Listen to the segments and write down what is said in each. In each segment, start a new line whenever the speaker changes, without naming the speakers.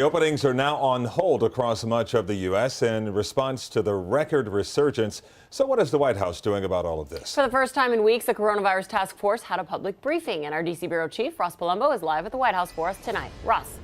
Openings are now on hold across much of the U.S. in response to the record resurgence. So what is the White House doing about all of this?
For the first time in weeks, the coronavirus task force had a public briefing, and our D.C. bureau chief, Ross Palumbo, is live at the White House for us tonight. Ross.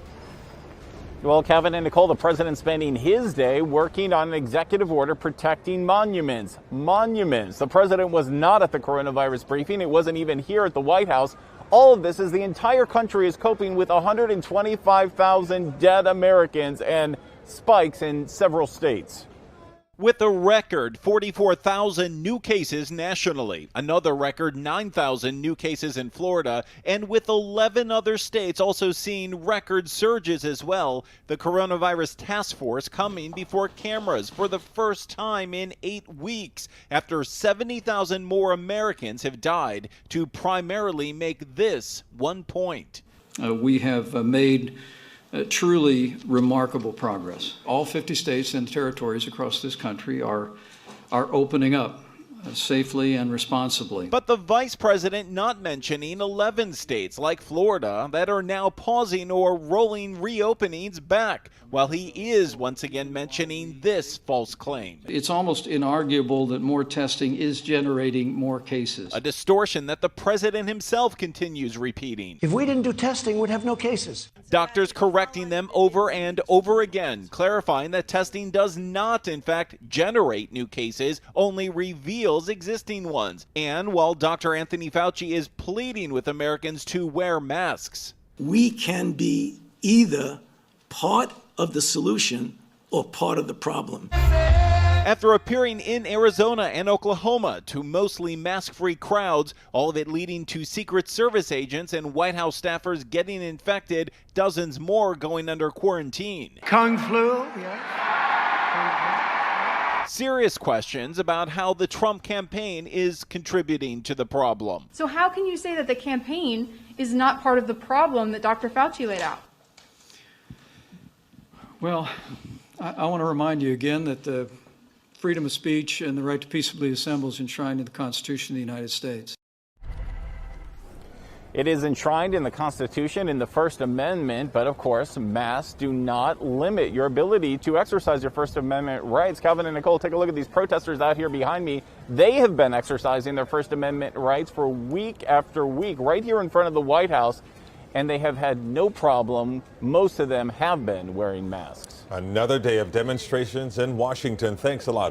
Well, Kevin and Nicole, the president spending his day working on an executive order protecting monuments. Monuments. The president was not at the coronavirus briefing. It wasn't even here at the White House. All of this as the entire country is coping with 125,000 dead Americans and spikes in several states.
With a record 44,000 new cases nationally, another record 9,000 new cases in Florida, and with 11 other states also seeing record surges as well, the coronavirus task force coming before cameras for the first time in 8 weeks after 70,000 more Americans have died to primarily make this one point.
We have made truly remarkable progress. All 50 states and territories across this country are opening up safely and responsibly.
But the vice president not mentioning 11 states like Florida that are now pausing or rolling reopenings back, while he is once again mentioning this false claim.
It's almost inarguable that more testing is generating more cases.
A distortion that the president himself continues repeating.
If we didn't do testing, we'd have no cases.
Doctors correcting them over and over again, clarifying that testing does not, in fact, generate new cases, only reveals existing ones. And while Dr. Anthony Fauci is pleading with Americans to wear masks.
We can be either part of the solution or part of the problem.
After appearing in Arizona and Oklahoma to mostly mask-free crowds, all of it leading to Secret Service agents and White House staffers getting infected, dozens more going under quarantine.
Kung flu, yeah.
Serious questions about how the Trump campaign is contributing to the problem.
So how can you say that the campaign is not part of the problem that Dr. Fauci laid out?
Well, I want to remind you again that the freedom of speech and the right to peaceably assemble is enshrined in the Constitution of the United States.
It is enshrined in the Constitution in the First Amendment, but of course, masks do not limit your ability to exercise your First Amendment rights. Calvin and Nicole, take a look at these protesters out here behind me. They have been exercising their First Amendment rights for week after week, right here in front of the White House, and they have had no problem. Most of them have been wearing masks.
Another day of demonstrations in Washington. Thanks a lot.